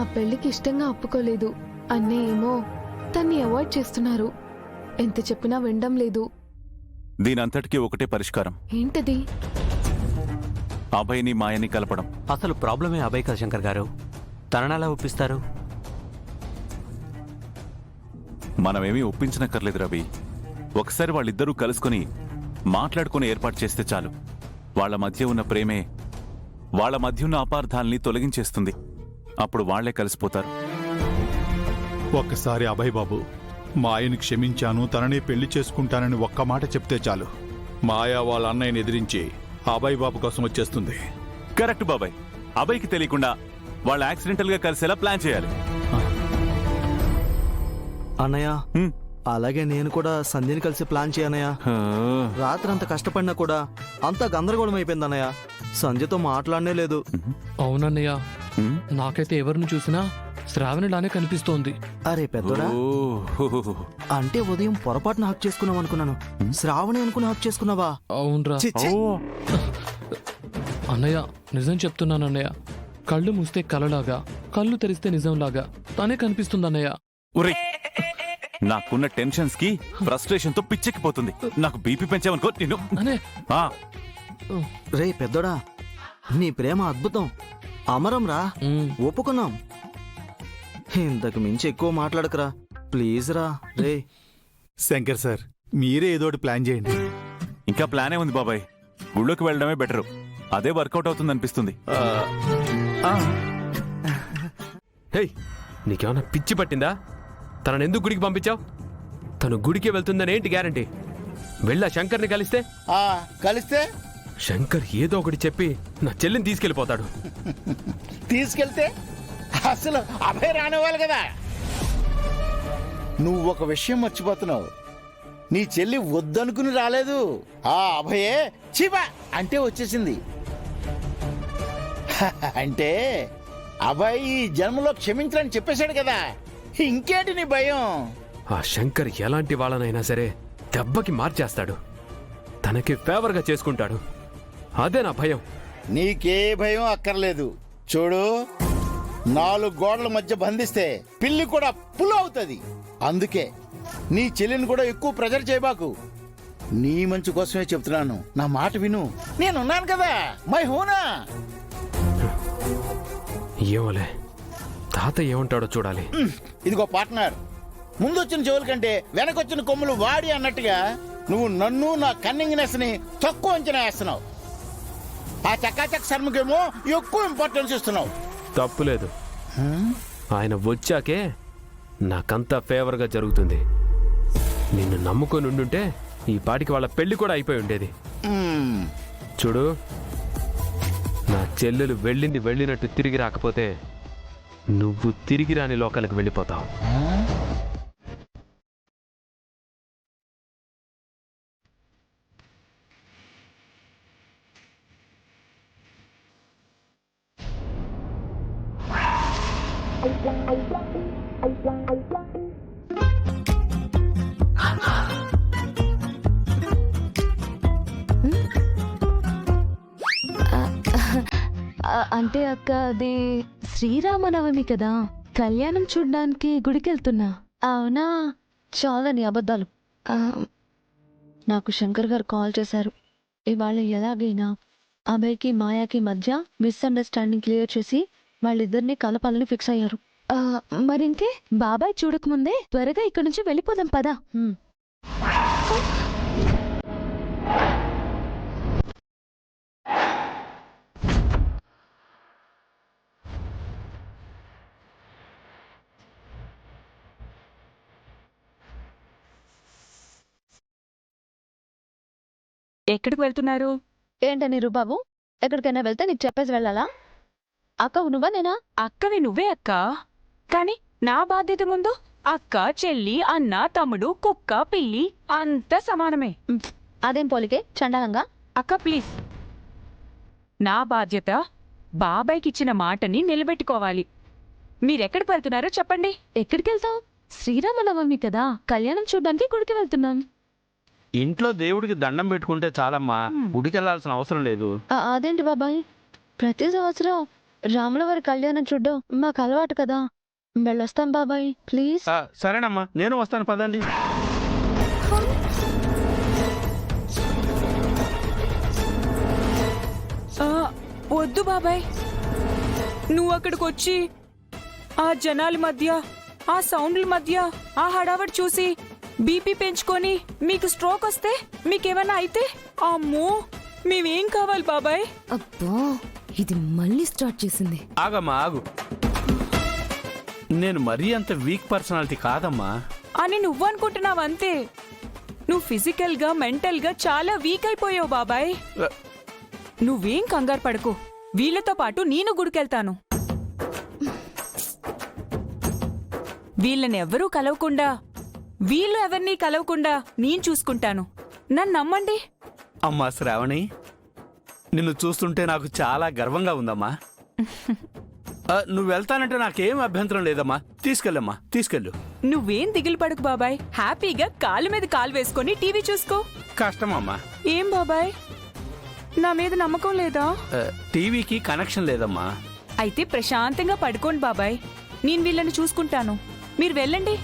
ఆ పెళ్లికి ఇష్టంగా ఒప్పుకోలేదు. అన్నయ్య ఏమో తన్ని అవాయిడ్ చేస్తున్నారు. ఎంత చెప్పినా వినడం లేదు. దీనంతటికీ ఒకటే పరిష్కారం. ఏంటది? అభయ్ని మాయని కలపడం. అసలు ప్రాబ్లమే అభయ్ కదా శంకర్ గారు. తననెలా ఒప్పిస్తారు? మనమేమీ ఒప్పించనక్కర్లేదు రవి. ఒకసారి వాళ్ళిద్దరూ కలుసుకుని మాట్లాడుకుని ఏర్పాటు చేస్తే చాలు. వాళ్ల మధ్య ఉన్న ప్రేమే వాళ్ల మధ్య ఉన్న అపార్థాల్ని తొలగించేస్తుంది. అప్పుడు వాళ్లే కలిసిపోతారు. ఒక్కసారి అభయ్ బాబు, మాయని క్షమించాను, తననే పెళ్లి చేసుకుంటానని ఒక్క మాట చెప్తే చాలు. మాయా వాళ్ళ అన్నయ్యని ఎదిరించి అభయ్ బాబు కోసం వచ్చేస్తుంది. కరెక్ట్ బాబాయ్. అభయ్కి తెలియకుండా వాళ్ళు యాక్సిడెంటల్ గా కలిసేలా ప్లాన్ చేయాలి. అన్నయ్య, అలాగే నేను కూడా సంధ్యని కలిసి ప్లాన్ చేయనయ్య. రాత్రి అంత కష్టపడినా కూడా అంతా గందరగోళం అయిపోయింది అన్నయ్య. సంధ్యతో మాట్లాడనే లేదు. అవునన్నయ్య, నాకైతే ఎవరిని చూసినా శ్రావణిలానే కనిపిస్తోంది. అరే పెద్దోడా, అంటే ఉదయం పొరపాటున హక్ చేసుకున్నావు అనుకున్నాను. శ్రావణి అనుకుని హక్ చేసుకున్నావా? అవునరా. అన్నయ్య, నిజం చెప్తున్నానన్నయ్య. కళ్ళు మూస్తే కలలాగా, కళ్ళు తెరిస్తే నిజంలాగా తనే కనిపిస్తుంది అన్నయ్య. నాకున్న టెన్షన్స్ కి ఫ్రస్ట్రేషన్ తో పిచ్చెక్కిపోతుంది. నాకు బీపీ పెంచావనుకో నిన్ను. రే పెద్దోడా, నీ ప్రేమ అద్భుతం, అమరం రా. ఒప్పుకున్నాం. ఇంతకు మించి ఎక్కువ మాట్లాడకరా ప్లీజ్ రా. రే శంకర్ సార్, మీరే ఏదోటి ప్లాన్ చేయండి. ఇంకా ప్లానే ఉంది బాబాయ్. గుళ్ళోకి వెళ్ళడమే బెటరు. అదే వర్కౌట్ అవుతుంది అనిపిస్తుంది. హే, నీకేమన్నా పిచ్చి పట్టిందా? తనను ఎందుకు గుడికి పంపించావు? తను గుడికి వెళ్తుందని ఏంటి గ్యారంటీ? వెళ్ళా శంకర్ని కలిస్తే శంకర్ ఏదో ఒకటి చెప్పి నా చెల్లిని తీసుకెళ్ళిపోతాడు. తీసుకెళ్తే అసలు అభయ్ రానివ్వాలి కదా. నువ్వు ఒక విషయం మర్చిపోతున్నావు. నీ చెల్లి వద్దనుకుని రాలేదు. ఆ అభయే చీపా అంటే వచ్చేసింది. అంటే అభయ్ ఈ జన్మలో క్షమించని చెప్పేశాడు కదా. ఇంకేంటి నీ భయం? ఆ శంకర్ ఎలాంటి వాళ్ళనైనా సరే దెబ్బకి మార్చేస్తాడు. తనకి ఫేవర్గా చేసుకుంటాడు. అదే నా భయం. నీకే భయం అక్కర్లేదు. చూడు, 4 గోడల మధ్య బంధిస్తే పిల్లి కూడా పుల్ అవుతుంది. అందుకే నీ చెల్లిని కూడా ఎక్కువ ప్రెజర్ చేయబాకు. నీ మంచి కోసమే చెప్తున్నాను. నా మాట విను. నేనున్నాను కదా, మై హూనా. ఏమోలే, తాత ఏమంటాడో చూడాలి. ఇదిగో పార్ట్నర్, ముందొచ్చిన చెవుల కంటే వెనకొచ్చిన కొమ్ములు వాడి అన్నట్టుగా నువ్వు నన్ను, నా కన్నింగ్నెస్ ని తక్కువ అంచనా వేస్తున్నావు. ఆ చక్కాచక్ శర్మకేమో ఎక్కువ ఇంపార్టెన్స్ ఇస్తున్నావు. తప్పులేదు. ఆయన వచ్చాకే నాకంతా ఫేవర్గా జరుగుతుంది. నిన్ను నమ్ముకొని ఉండుంటే ఈ పాటికి వాళ్ళ పెళ్లి కూడా అయిపోయి ఉండేది. చూడు, నా చెల్లెలు వెళ్ళినట్టు తిరిగి రాకపోతే నువ్వు తిరిగి రాని లోకాలకు వెళ్ళిపోతావు. అంటే అక్క, అది శ్రీరామనవమి కదా, కళ్యాణం చూడ్డానికి గుడికెళ్తున్నా. అవునా? చాలా నీ అబద్ధాలు. నాకు శంకర్ గారు కాల్ చేశారు. ఇవాళ ఎలాగైనా అభయ్కి మాయాకి మధ్య మిస్అండర్స్టాండింగ్ క్లియర్ చేసి వాళ్ళిద్దరిని కలపాలని ఫిక్స్ అయ్యారు. మరింకే, బాబాయ్ చూడకముందే త్వరగా ఇక్కడి నుంచి వెళ్ళిపోదాం పదా. ఎక్కడికి వెళ్తున్నారు? ఏంటని రూబాబు, ఎక్కడికైనా వెళ్తే నీకు చెప్పేసి వెళ్ళాలా? అక్క నువ్వా నేనా? అక్కవి నువ్వే అక్క, కానీ నా బాధ్యత ముందు అక్క, చెల్లి, అన్న, తమ్ముడు, కుక్క, పిల్లి అంత సమానమే. అదేం పోలికే చండాలంగా? అక్క ప్లీజ్, నా బాధ్యత బాబాయ్కి ఇచ్చిన మాటని నిలబెట్టుకోవాలి. మీరెక్కడికి వెళ్తున్నారో చెప్పండి. ఎక్కడికి వెళ్తావు? శ్రీరామనవమి కదా, కళ్యాణం చూడ్డానికి గుడికి వెళ్తున్నాం. ఇంట్లో దేవుడికి దండం పెట్టుకుంటే చాలమ్మా, గుడికి వెళ్లాల్సిన అవసరం లేదు. అదేంటి బాబాయ్, ప్రతి సంవత్సరం రాముల వారి కళ్యాణం చూడ్డం మాకు అలవాటు కదా. వెళ్ళొస్తాం బాబాయ్ ప్లీజ్. సరేనమ్మా, నేను వస్తాను, పదండి. వద్దు బాబాయ్, నువ్వు అక్కడికి వచ్చి ఆ జనాల మధ్య, ఆ సౌండ్ల మధ్య, ఆ హడావడి చూసి బీపీ పెంచుకొని మీకు స్ట్రోక్ వస్తే, మీకేమైనా అయితే, అమ్మో మేమేం కావాలి బాబాయ్? అబ్బా ఇది మళ్ళీ స్టార్ట్ చేసింది. ఆగమ్మా, ఆగు. నేను మరీ అంత వీక్ పర్సనాలిటీ కాదమ్మా. అని నువ్వు అనుకుంటున్నావు అంతే. నువ్వు ఫిజికల్ గా మెంటల్ గా చాలా వీక్ అయిపోయావు బాబాయ్. నువ్వేం కంగారు పడకు, వీళ్ళతో పాటు నేను గుడికెళ్తాను. వీళ్ళని ఎవరూ కలవకుండా, వీళ్ళు ఎవరినీ కలవకుండా నేను చూసుకుంటాను. నన్ను నమ్మండి. అమ్మా శ్రావణి, నిన్ను చూస్తుంటే నాకు చాలా గర్వంగా ఉందమ్మా. నువ్వు వెళ్తానంటే నాకేం అభ్యంతరం లేదమ్మా. తీసుకెళ్ళమ్మా, తీసుకెళ్ళు. నువ్వేం దిగులు పడకు బాబాయ్, హ్యాపీగా కాలు మీద కాలు వేసుకొని టీవీ చూసుకో. కష్టమమ్మా. ఏం బాబాయ్, నా మీద నమ్మకం లేదా? టీవీకి కనెక్షన్ లేదమ్మా. అయితే ప్రశాంతంగా పడుకోండి బాబాయ్, నేను వీళ్ళని చూసుకుంటాను. మీరు వెళ్ళండి.